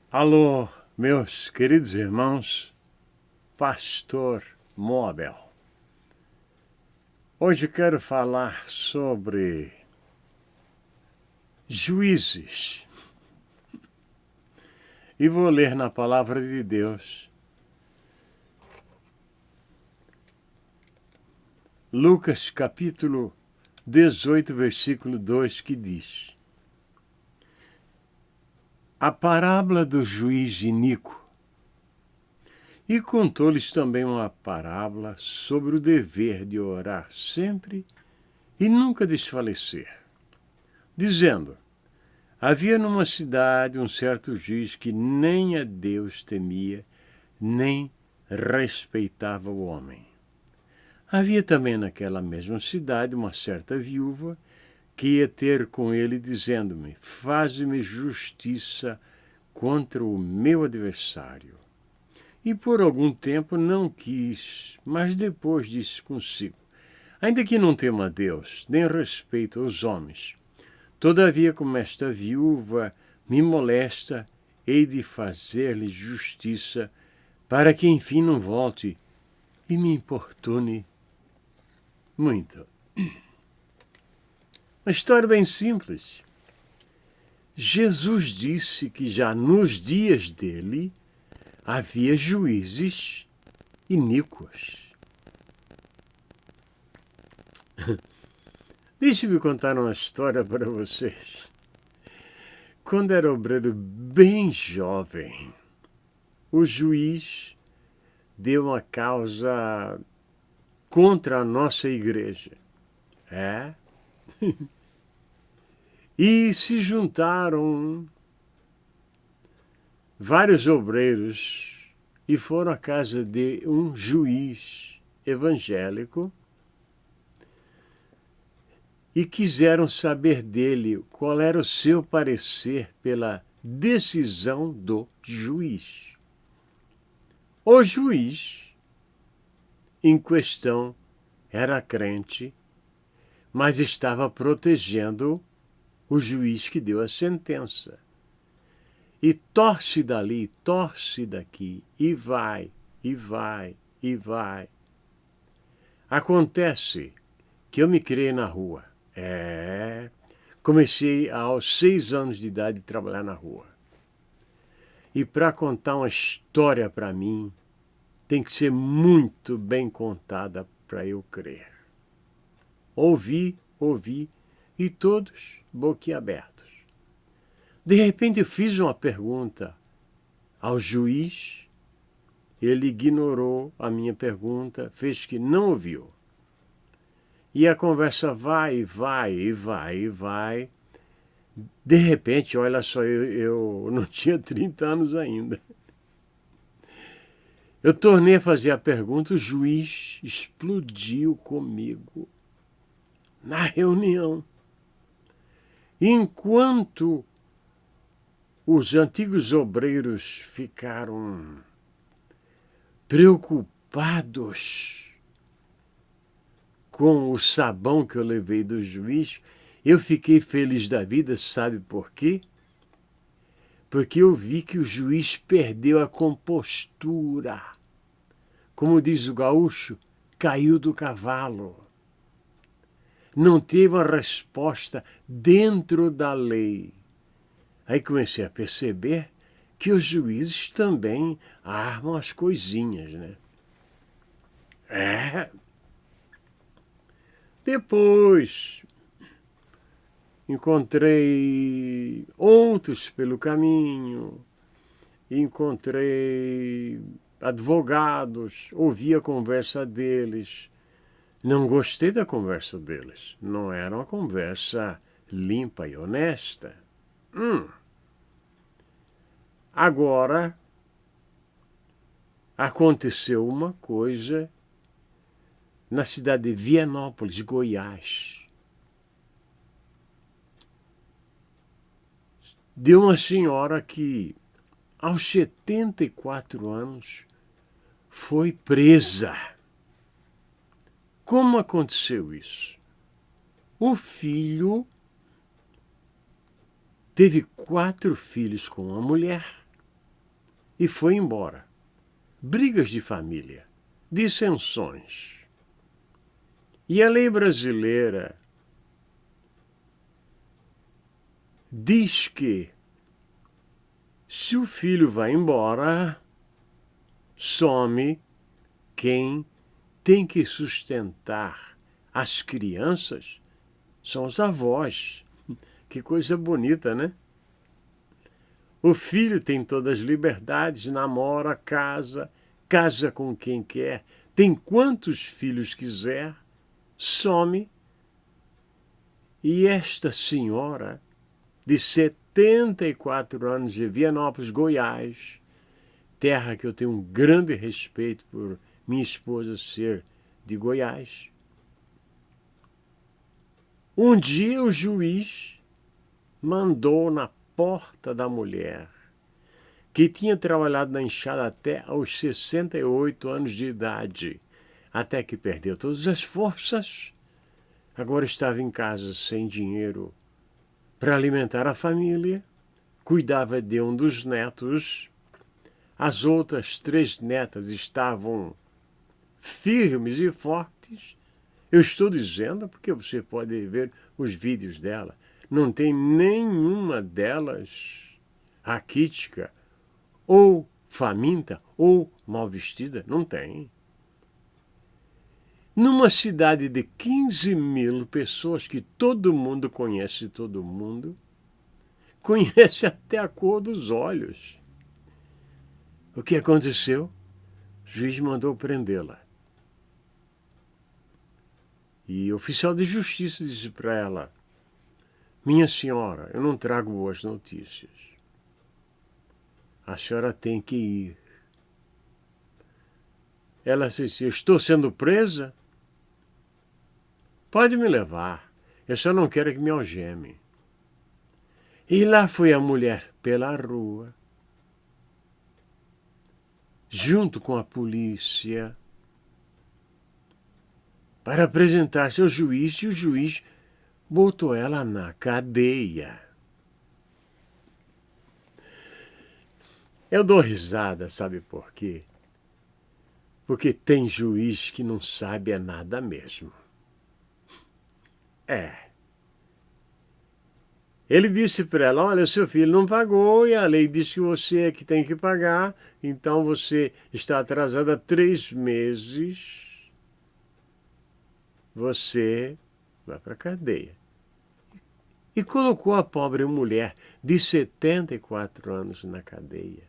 Alô, meus queridos irmãos, Pastor Moabel. Hoje quero falar sobre juízes. E vou ler na palavra de Deus Lucas capítulo 18, versículo 2, que diz: a parábola do juiz iníquo. E contou-lhes também uma parábola sobre o dever de orar sempre e nunca desfalecer, dizendo: havia numa cidade um certo juiz que nem a Deus temia, nem respeitava o homem. Havia também naquela mesma cidade uma certa viúva que ia ter com ele, dizendo-me: faze-me justiça contra o meu adversário. E por algum tempo não quis, mas depois disse consigo: ainda que não tema a Deus, nem respeito aos homens, todavia, como esta viúva me molesta, hei de fazer-lhe justiça, para que enfim não volte e me importune muito. Uma história bem simples. Jesus disse que já nos dias dele havia juízes iníquos. Deixe-me contar uma história para vocês. Quando era obreiro bem jovem, o juiz deu uma causa contra a nossa igreja. E se juntaram vários obreiros e foram à casa de um juiz evangélico e quiseram saber dele qual era o seu parecer pela decisão do juiz. O juiz em questão era crente, mas estava protegendo o juiz que deu a sentença. E torce dali, torce daqui, e vai, e vai, e vai. Acontece que eu me criei na rua. Comecei aos 6 anos de idade a trabalhar na rua. E para contar uma história para mim, tem que ser muito bem contada para eu crer. Ouvi, e todos boquiabertos. De repente eu fiz uma pergunta ao juiz, ele ignorou a minha pergunta, fez que não ouviu. E a conversa vai, vai. De repente, olha só, eu não tinha 30 anos ainda. Eu tornei a fazer a pergunta, o juiz explodiu comigo na reunião. Enquanto os antigos obreiros ficaram preocupados com o sabão que eu levei do juiz, eu fiquei feliz da vida, sabe por quê? Porque eu vi que o juiz perdeu a compostura. Como diz o gaúcho, caiu do cavalo. Não teve uma resposta dentro da lei. Aí comecei a perceber que os juízes também armam as coisinhas, né? Depois encontrei outros pelo caminho, encontrei advogados, ouvi a conversa deles. Não gostei da conversa deles. Não era uma conversa limpa e honesta. Agora, aconteceu uma coisa na cidade de Vianópolis, Goiás. De uma senhora que, aos 74 anos, foi presa. Como aconteceu isso? O filho teve 4 filhos com uma mulher e foi embora. Brigas de família, dissensões. E a lei brasileira diz que se o filho vai embora, some quem tem que sustentar as crianças são os avós. Que coisa bonita, né? O filho tem todas as liberdades, namora, casa com quem quer, tem quantos filhos quiser, some. E esta senhora, de 74 anos, de Vianópolis, Goiás, terra que eu tenho um grande respeito por minha esposa ser de Goiás. Um dia o juiz mandou na porta da mulher, que tinha trabalhado na enxada até aos 68 anos de idade, até que perdeu todas as forças, agora estava em casa sem dinheiro para alimentar a família, cuidava de um dos netos, as outras 3 netas estavam firmes e fortes. Eu estou dizendo porque você pode ver os vídeos dela. Não tem nenhuma delas raquítica, ou faminta, ou mal vestida. Não tem. Numa cidade de 15 mil pessoas, que todo mundo conhece todo mundo, conhece até a cor dos olhos. O que aconteceu? O juiz mandou prendê-la. E o oficial de justiça disse para ela: minha senhora, eu não trago boas notícias. A senhora tem que ir. Ela disse: eu estou sendo presa? Pode me levar, eu só não quero que me algeme. E lá foi a mulher pela rua, junto com a polícia, para apresentar-se ao juiz, e o juiz botou ela na cadeia. Eu dou risada, sabe por quê? Porque tem juiz que não sabe é nada mesmo. Ele disse para ela: olha, seu filho não pagou e a lei diz que você é que tem que pagar, então você está atrasada 3 meses, você vai para a cadeia. E colocou a pobre mulher de 74 anos na cadeia.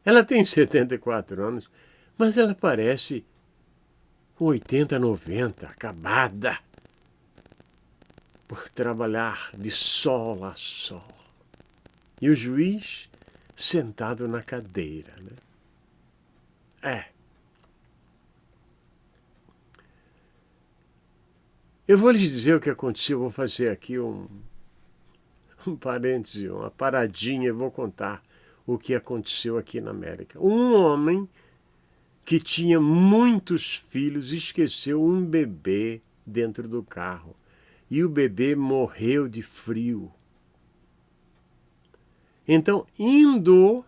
Ela tem 74 anos, mas ela parece 80, 90, acabada, por trabalhar de sol a sol. E o juiz sentado na cadeira, né? Eu vou lhes dizer o que aconteceu, vou fazer aqui um parêntese, uma paradinha, vou contar o que aconteceu aqui na América. Um homem que tinha muitos filhos esqueceu um bebê dentro do carro. E o bebê morreu de frio. Então, indo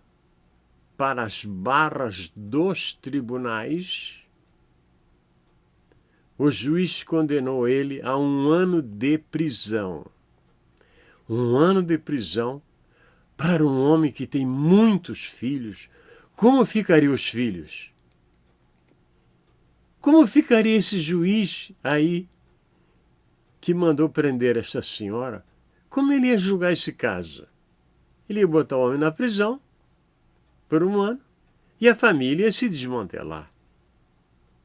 para as barras dos tribunais, o juiz condenou ele a 1 ano de prisão. 1 ano de prisão para um homem que tem muitos filhos. Como ficariam os filhos? Como ficaria esse juiz aí que mandou prender essa senhora? Como ele ia julgar esse caso? Ele ia botar o homem na prisão por 1 ano e a família ia se desmantelar.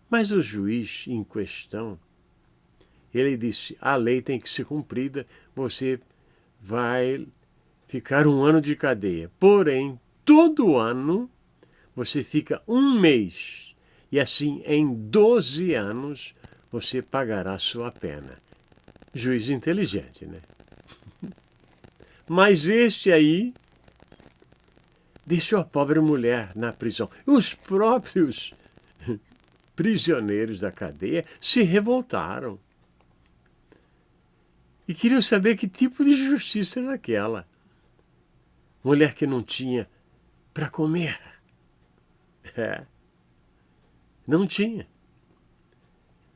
Mas o juiz em questão, ele disse: a lei tem que ser cumprida, você vai ficar 1 ano de cadeia. Porém, todo ano você fica 1 mês. E assim, em 12 anos, você pagará sua pena. Juiz inteligente, né? Mas este aí deixou a pobre mulher na prisão. Os próprios prisioneiros da cadeia se revoltaram e queriam saber que tipo de justiça era aquela. Mulher que não tinha para comer. Não tinha.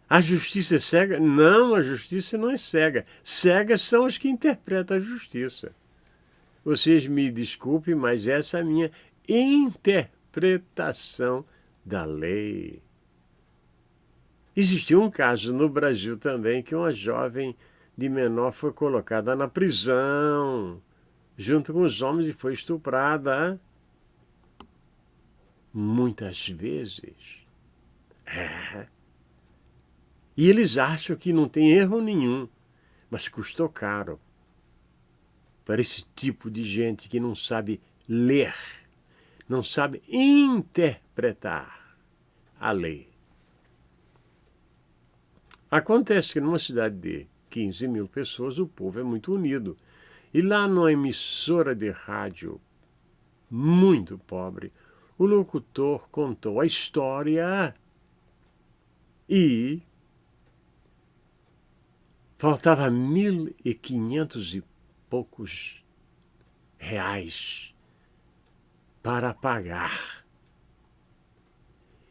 A justiça é cega? Não, a justiça não é cega. Cegas são os que interpretam a justiça. Vocês me desculpem, mas essa é a minha interpretação da lei. Existiu um caso no Brasil também que uma jovem de menor foi colocada na prisão, junto com os homens, e foi estuprada. Muitas vezes. E eles acham que não tem erro nenhum, mas custou caro para esse tipo de gente que não sabe ler, não sabe interpretar a lei. Acontece que numa cidade de 15 mil pessoas o povo é muito unido. E lá numa emissora de rádio muito pobre, o locutor contou a história e faltava 1.500 e poucos reais para pagar.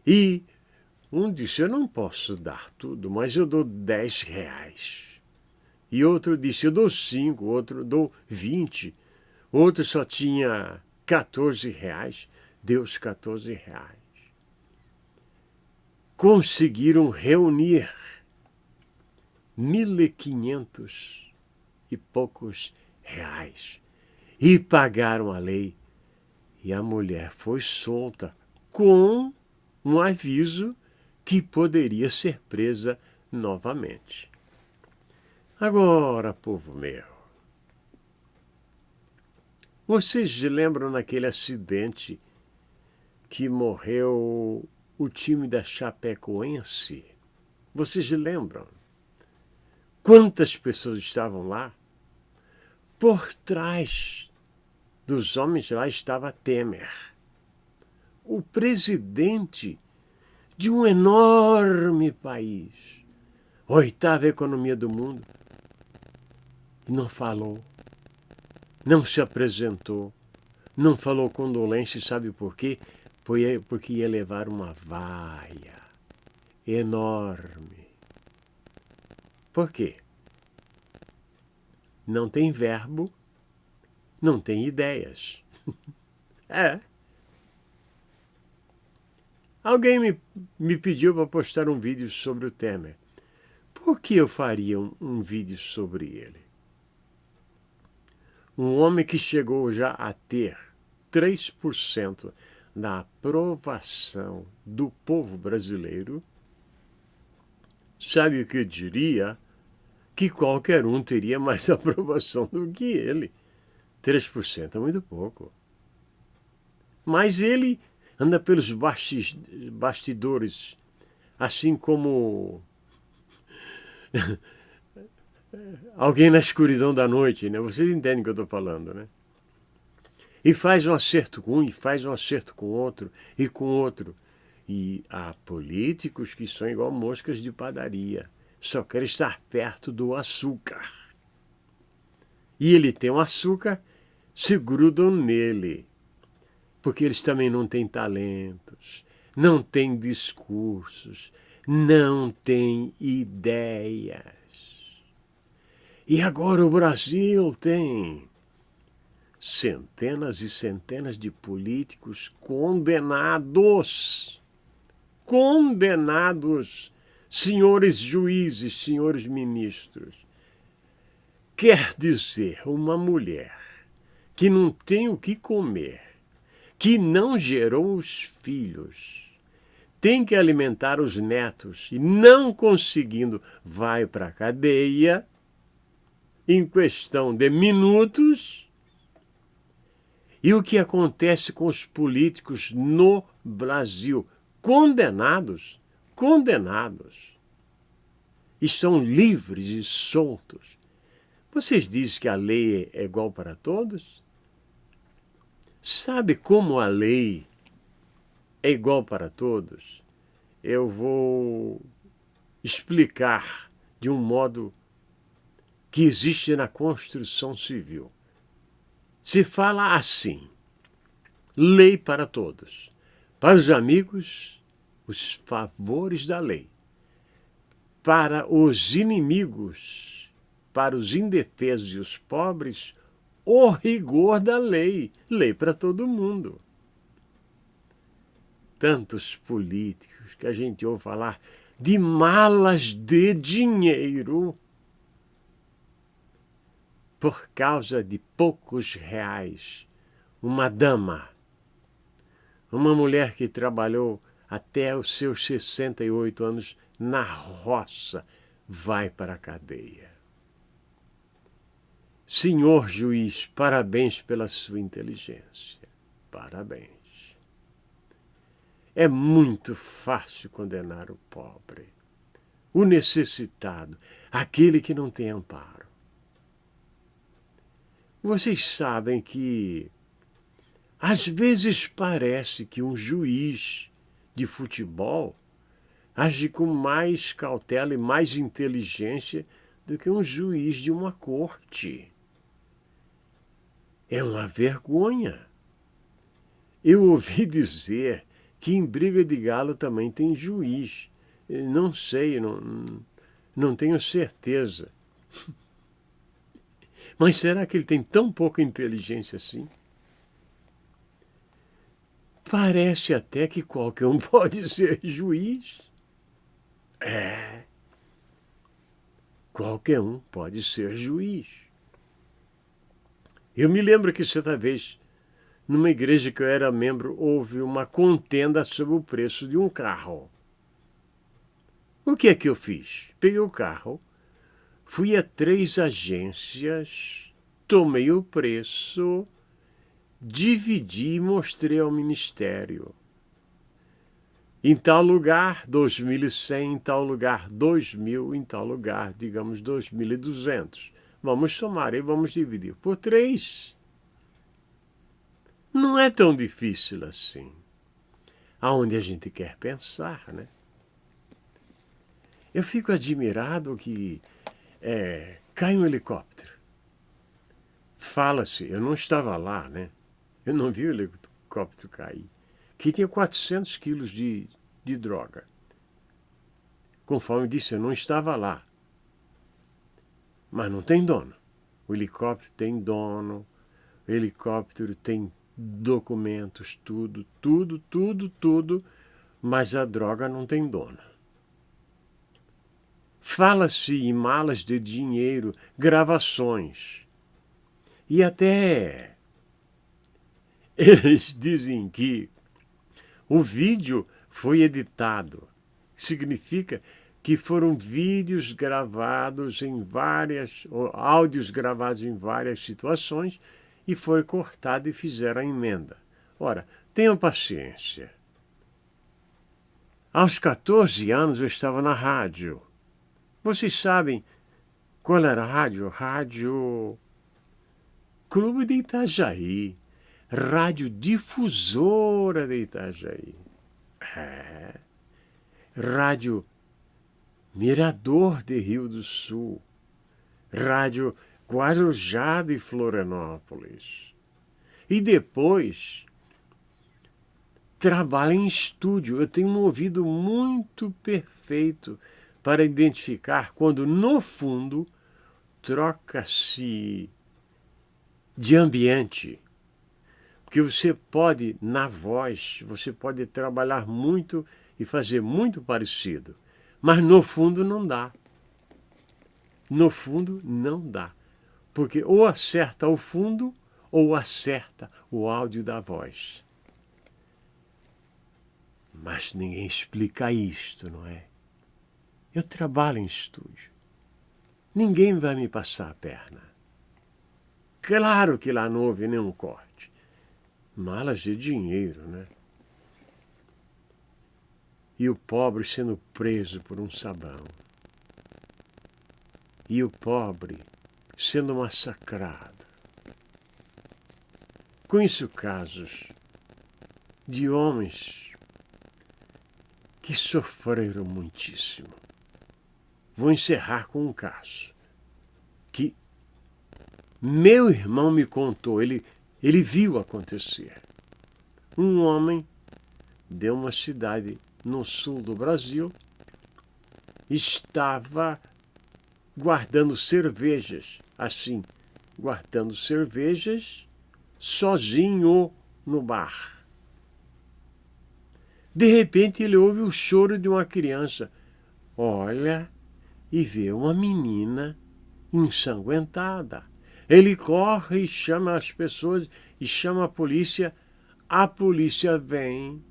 E um disse, eu não posso dar tudo, mas eu dou 10 reais. E outro disse, eu dou 5, outro dou 20. Outro só tinha 14 reais, deu os 14 reais. Conseguiram reunir 1.500 e poucos reais e pagaram a lei. E a mulher foi solta com um aviso que poderia ser presa novamente. Agora, povo meu, vocês se lembram naquele acidente que morreu o time da Chapecoense? Vocês se lembram? Quantas pessoas estavam lá? Por trás dos homens lá estava Temer, o presidente de um enorme país, a 8ª economia do mundo, e não falou, não se apresentou, não falou condolência, sabe por quê? Porque ia levar uma vaia enorme. Por quê? Não tem verbo, não tem ideias. Alguém me pediu para postar um vídeo sobre o Temer. Por que eu faria um vídeo sobre ele? Um homem que chegou já a ter 3% da aprovação do povo brasileiro, sabe o que eu diria? Que qualquer um teria mais aprovação do que ele. 3% é muito pouco. Mas ele anda pelos bastidores, assim como alguém na escuridão da noite, né? Vocês entendem o que eu estou falando, né? E faz um acerto com um, e faz um acerto com outro, e com outro. E há políticos que são igual moscas de padaria, só querem estar perto do açúcar. E ele tem um açúcar, se grudam nele, porque eles também não têm talentos, não têm discursos, não têm ideias. E agora o Brasil tem centenas e centenas de políticos condenados, senhores juízes, senhores ministros. Quer dizer, uma mulher que não tem o que comer, que não gerou os filhos, tem que alimentar os netos e não conseguindo, vai para a cadeia em questão de minutos. E o que acontece com os políticos no Brasil? Condenados, estão livres e soltos. Vocês dizem que a lei é igual para todos? Sabe como a lei é igual para todos? Eu vou explicar de um modo que existe na Constituição Civil. Se fala assim: lei para todos. Para os amigos, os favores da lei. Para os inimigos, para os indefesos e os pobres, o rigor da lei. Lei para todo mundo. Tantos políticos que a gente ouve falar de malas de dinheiro por causa de poucos reais. Uma dama, uma mulher que trabalhou até os seus 68 anos na roça, vai para a cadeia. Senhor juiz, parabéns pela sua inteligência. Parabéns. É muito fácil condenar o pobre, o necessitado, aquele que não tem amparo. Vocês sabem que, às vezes, parece que um juiz de futebol age com mais cautela e mais inteligência do que um juiz de uma corte. É uma vergonha. Eu ouvi dizer que em briga de galo também tem juiz. Não sei, não tenho certeza. Mas será que ele tem tão pouca inteligência assim? Parece até que qualquer um pode ser juiz. Qualquer um pode ser juiz. Eu me lembro que certa vez, numa igreja que eu era membro, houve uma contenda sobre o preço de um carro. O que é que eu fiz? Peguei o carro, fui a 3 agências, tomei o preço, dividi e mostrei ao ministério. Em tal lugar, 2.100, em tal lugar, 2.000, em tal lugar, digamos, 2.200. Vamos somar e vamos dividir por 3. Não é tão difícil assim. Aonde a gente quer pensar, né? Eu fico admirado que cai um helicóptero. Fala-se, eu não estava lá, né? Eu não vi o helicóptero cair. Que tinha 400 quilos de droga. Conforme disse, eu não estava lá. Mas não tem dono. O helicóptero tem dono, o helicóptero tem documentos, tudo, mas a droga não tem dono. Fala-se em malas de dinheiro, gravações. E até eles dizem que o vídeo foi editado. Significa que foram vídeos gravados ou áudios gravados em várias situações e foi cortado e fizeram a emenda. Ora, tenham paciência. Aos 14 anos eu estava na rádio. Vocês sabem qual era a rádio? Rádio Clube de Itajaí. Rádio Difusora de Itajaí. Rádio Mirador de Rio do Sul. Rádio Guarujá de Florianópolis. E depois, trabalho em estúdio. Eu tenho um ouvido muito perfeito para identificar quando, no fundo, troca-se de ambiente. Porque você pode, na voz, você pode trabalhar muito e fazer muito parecido. Mas no fundo não dá. No fundo não dá. Porque ou acerta o fundo ou acerta o áudio da voz. Mas ninguém explica isto, não é? Eu trabalho em estúdio. Ninguém vai me passar a perna. Claro que lá não houve nenhum corte. Malas de dinheiro, né? E o pobre sendo preso por um sabão. E o pobre sendo massacrado. Conheço casos de homens que sofreram muitíssimo. Vou encerrar com um caso que meu irmão me contou, ele viu acontecer. um homem de uma cidade no sul do Brasil estava guardando cervejas, assim, guardando cervejas sozinho no bar. De repente ele ouve o choro de uma criança. Olha e vê uma menina ensanguentada. Ele corre e chama as pessoas e chama a polícia. A polícia vem.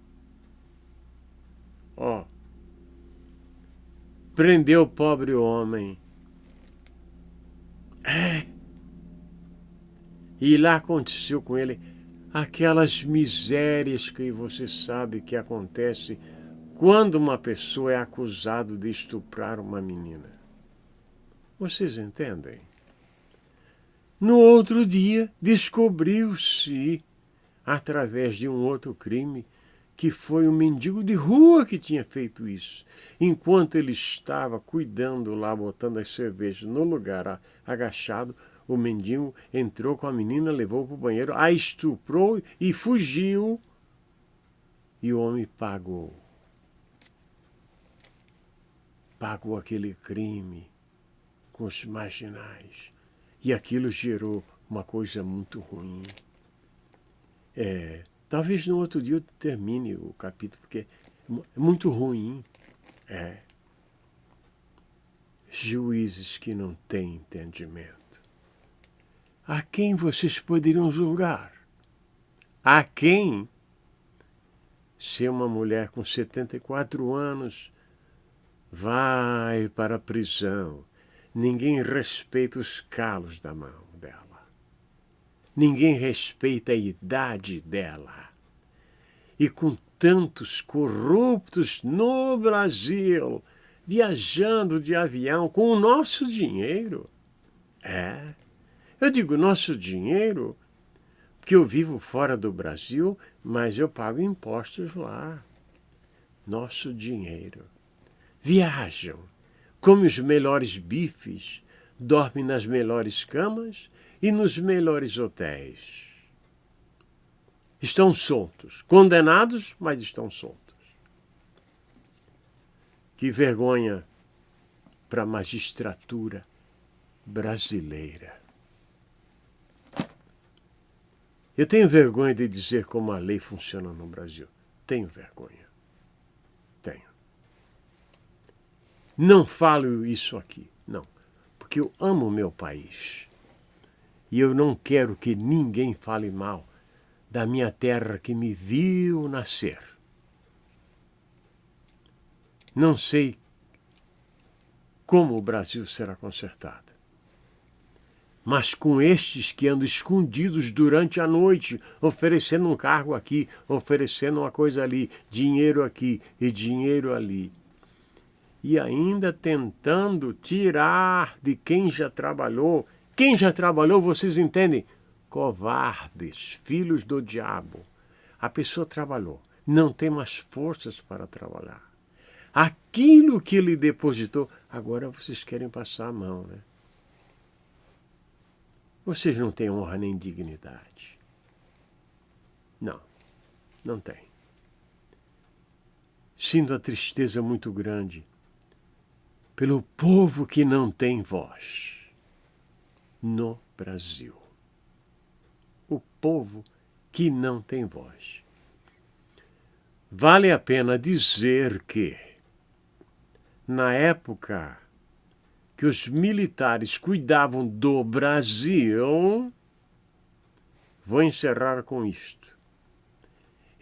Prendeu o pobre homem. E lá aconteceu com ele aquelas misérias que você sabe que acontece quando uma pessoa é acusada de estuprar uma menina. Vocês entendem? No outro dia, descobriu-se, através de um outro crime, que foi um mendigo de rua que tinha feito isso. Enquanto ele estava cuidando lá, botando as cervejas no lugar agachado, o mendigo entrou com a menina, levou para o banheiro, a estuprou e fugiu. E o homem pagou. Pagou aquele crime com os marginais. E aquilo gerou uma coisa muito ruim. Talvez no outro dia eu termine o capítulo, porque é muito ruim. Juízes que não têm entendimento. A quem vocês poderiam julgar? A quem? Se uma mulher com 74 anos vai para a prisão, ninguém respeita os calos da mão dela. Ninguém respeita a idade dela. E com tantos corruptos no Brasil, viajando de avião com o nosso dinheiro. Eu digo nosso dinheiro porque eu vivo fora do Brasil, mas eu pago impostos lá. Nosso dinheiro. Viajam, comem os melhores bifes, dormem nas melhores camas e nos melhores hotéis. Estão soltos, condenados, mas estão soltos. Que vergonha para a magistratura brasileira. Eu tenho vergonha de dizer como a lei funciona no Brasil. Tenho vergonha. Tenho. Não falo isso aqui, não. Porque eu amo o meu país. E eu não quero que ninguém fale mal da minha terra que me viu nascer. Não sei como o Brasil será consertado. Mas com estes que andam escondidos durante a noite, oferecendo um cargo aqui, oferecendo uma coisa ali, dinheiro aqui e dinheiro ali. E ainda tentando tirar de quem já trabalhou. Quem já trabalhou, vocês entendem? Covardes, filhos do diabo. A pessoa trabalhou, não tem mais forças para trabalhar. Aquilo que ele depositou, agora vocês querem passar a mão, né? Vocês não têm honra nem dignidade. Não, não tem. Sinto a tristeza muito grande pelo povo que não tem voz no Brasil. O povo que não tem voz. Vale a pena dizer que, na época que os militares cuidavam do Brasil, vou encerrar com isto.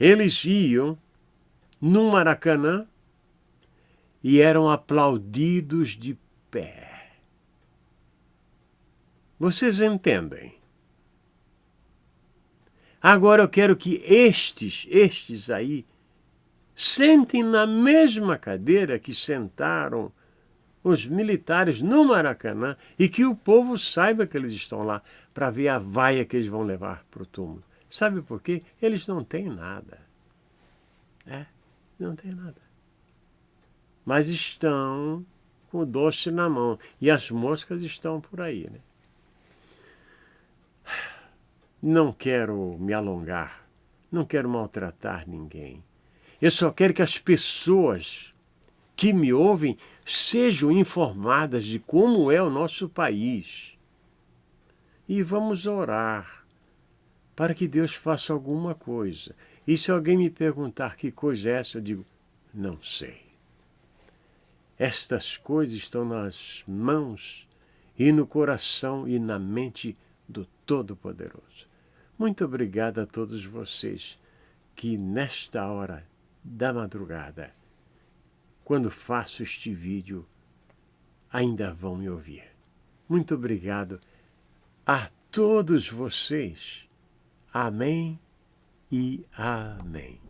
Eles iam no Maracanã e eram aplaudidos de pé. Vocês entendem? Agora eu quero que estes aí, sentem na mesma cadeira que sentaram os militares no Maracanã e que o povo saiba que eles estão lá para ver a vaia que eles vão levar para o túmulo. Sabe por quê? Eles não têm nada. Não têm nada. Mas estão com o doce na mão e as moscas estão por aí, né? Não quero me alongar não quero maltratar ninguém. Eu só quero que as pessoas que me ouvem sejam informadas de como é o nosso país. E vamos orar para que Deus faça alguma coisa. E se alguém me perguntar que coisa é essa, eu digo, não sei. Estas coisas estão nas mãos e no coração e na mente do Todo-Poderoso. Muito obrigado a todos vocês que nesta hora da madrugada, quando faço este vídeo, ainda vão me ouvir. Muito obrigado a todos vocês. Amém e amém.